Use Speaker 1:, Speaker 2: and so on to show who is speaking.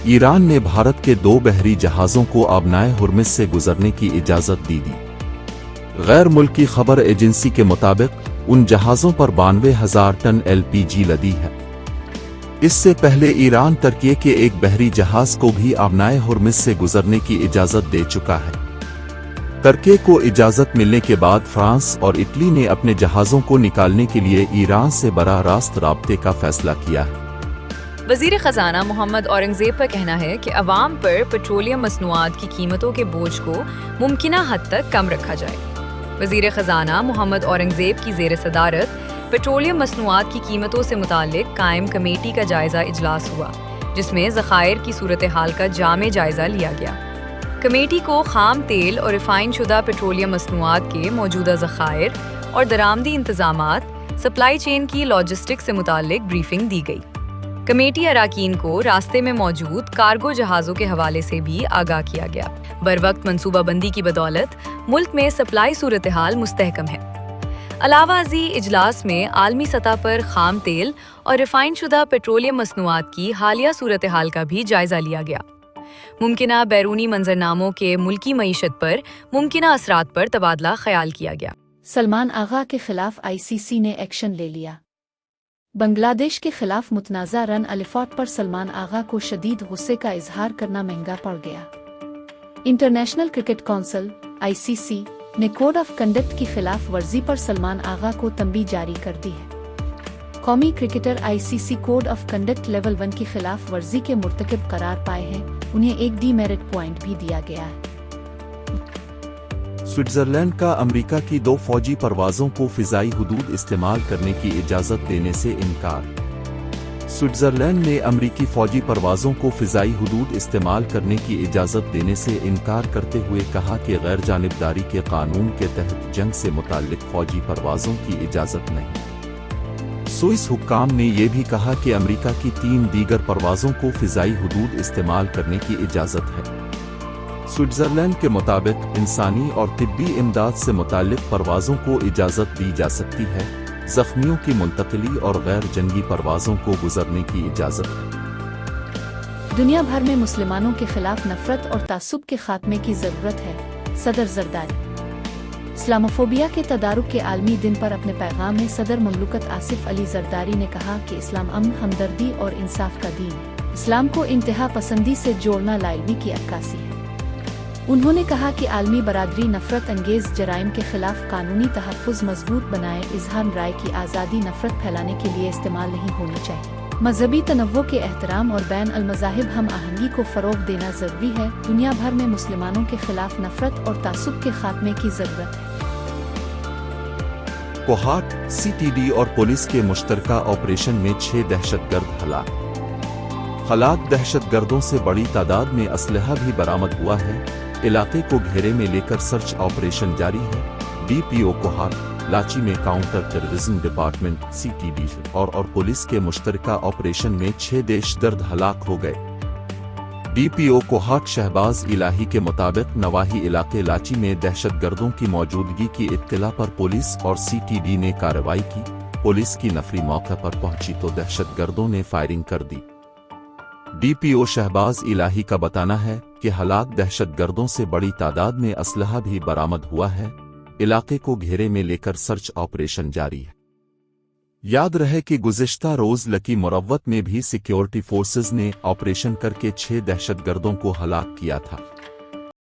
Speaker 1: Iran ने भारत के 2 बहरी जहाज़ों को आबनाए हुर्मुज़ से गुजरने की इजाज़त दी। गैर मुल्की खबर एजेंसी के मुताबिक उन जहाज़ों पर 92,000 टन LPG लदी है। इससे पहले ईरान तुर्की के एक बहरी जहाज़ को भी आबनाए हुर्मुज़ से गुजरने की इजाज़त दे चुका है। तुर्की को इजाज़त मिलने के बाद फ्रांस और इटली ने अपने जहाज़ों को निकालने के लिए ईरान से बराह रास्त राब्ते का फैसला किया है।
Speaker 2: वज़ीर ख़ज़ाना मोहम्मद औरंगज़ेब का कहना है कि अवाम पर पेट्रोलियम मसनूआत की कीमतों के बोझ को मुमकिना हद तक कम रखा जाए। वज़ीर ख़ज़ाना मोहम्मद औरंगज़ेब की ज़ेर सदारत पेट्रोलियम मसनूआत की कीमतों से मुताल्लिक़ कायम कमेटी का जायज़ा इजलास हुआ, जिसमें ज़खायर की सूरत हाल का जामे जायज़ा लिया गया। कमेटी को खाम तेल और रिफाइन शुदा पेट्रोलियम मसनूआत के मौजूदा ज़खायर और दरामदी इंतज़ामात, सप्लाई चेन की लॉजिस्टिक से मुताल्लिक़ ब्रीफिंग दी गई। कमेटी अराकीन को रास्ते में मौजूद कार्गो जहाज़ों के हवाले से भी आगाह किया गया। बरवक्त मनसूबाबंदी की बदौलत मुल्क में सप्लाई सूरत हाल मुस्तहकम है। अलावा अजी इजलास में आलमी सतह पर खाम तेल और रिफाइन शुदा पेट्रोलियम मसनूआत की हालिया सूरत हाल का भी जायजा लिया गया। मुमकिना बैरूनी मंजरनामों के मुल्की मईशत पर मुमकिना असरात पर तबादला ख्याल किया गया।
Speaker 3: सलमान आगा के खिलाफ ICC ने एक्शन ले लिया। बांग्लादेश के खिलाफ मुतनाज़ा रन अलिफाट पर सलमान आगा को शदीद गुस्से का इजहार करना महंगा पड़ गया। इंटरनेशनल क्रिकेट काउंसिल ICC ने कोड ऑफ कंडक्ट की खिलाफ वर्जी पर सलमान आगा को तंबीह जारी कर दी है। कौमी cricketer ICC code of conduct level 1 की खिलाफ वर्जी के मुर्तकिब करार पाए हैं, उन्हें एक डीमेरिट पॉइंट भी दिया गया है।
Speaker 1: स्विट्जरलैंड का अमेरिका की 2 फौजी परवाज़ों को फ़िज़ाई हुदूद इस्तेमाल करने की इजाज़त देने से इनकार। स्विट्जरलैंड ने अमेरिकी फौजी परवाज़ों को फ़िज़ाई हुदूद इस्तेमाल करने की इजाज़त देने से इनकार करते हुए कहा कि गैर जानिबदारी के कानून के तहत जंग से मुताल्लिक़ फौजी परवाज़ों की इजाज़त नहीं। स्विस हुक्काम ने यह भी कहा कि अमेरिका की 3 दीगर परवाज़ों को फ़िज़ाई हुदूद इस्तेमाल करने की इजाज़त है। स्विट्जरलैंड के मुताबिक इंसानी और तिब्बी इमदाद से मुताल्लिक़ परवाज़ों को इजाज़त दी जा सकती है, ज़ख्मियों की मुंतकिली और गैर जंगी परवाज़ों को गुजरने की इजाज़त है।
Speaker 3: दुनिया भर में मुसलमानों के खिलाफ नफरत और तासुब के खात्मे की ज़रूरत है। सदर जरदारी इस्लामोफोबिया के तदारुक के आलमी दिन पर अपने पैगाम में सदर मुमलकत आसिफ अली जरदारी ने कहा कि इस्लाम अमन, हमदर्दी और इंसाफ का दीन है। इस्लाम को इंतहा पसंदी से जोड़ना लाइल्मी की अक्कासी है। उन्होंने कहा कि आलमी बरादरी नफरत अंगेज जराइम के खिलाफ कानूनी तहफ़्फ़ुज़ मजबूत बनाए। इज़हार राय की आज़ादी नफरत फैलाने के लिए इस्तेमाल नहीं होनी चाहिए। मजहबी तनव्वुर के एहतराम और बैन अल मज़ाहिब हम आहंगी को फ़रोग़ देना ज़रूरी है। दुनिया भर में मुसलमानों के खिलाफ नफरत और तासुब के खात्मे की ज़रूरत है।
Speaker 1: कोहाट, CTD और पुलिस के मुश्तरका ऑपरेशन में 6 दहशतगर्द हलाक। दहशतगर्दों से बड़ी तादाद में असलहा भी बरामद हुआ है। इलाके को घेरे में लेकर सर्च ऑपरेशन जारी है। DPO कोहाट, लाची में काउंटर टेररिज्म डिपार्टमेंट CTD और पुलिस के मुश्तरका ऑपरेशन में 6 दहशतगर्द हलाक हो गए। DPO कोहाट शहबाज इलाही के मुताबिक नवाही इलाके लाची में दहशतगर्दों की मौजूदगी की इत्तला पर पुलिस और CTD ने कार्रवाई की। पुलिस की नफरी मौके पर पहुंची तो दहशतगर्दों ने फायरिंग कर दी। DPO शहबाज इलाही का बताना है कि हलाक दहशतगर्दों से बड़ी तादाद में असलहा भी बरामद हुआ है। इलाके को घेरे में लेकर सर्च ऑपरेशन जारी है। याद रहे कि गुज़िश्ता रोज लकी मुरव्वत में भी सिक्योरिटी फोर्सेज ने ऑपरेशन करके 6 दहशतगर्दों को हलाक किया था।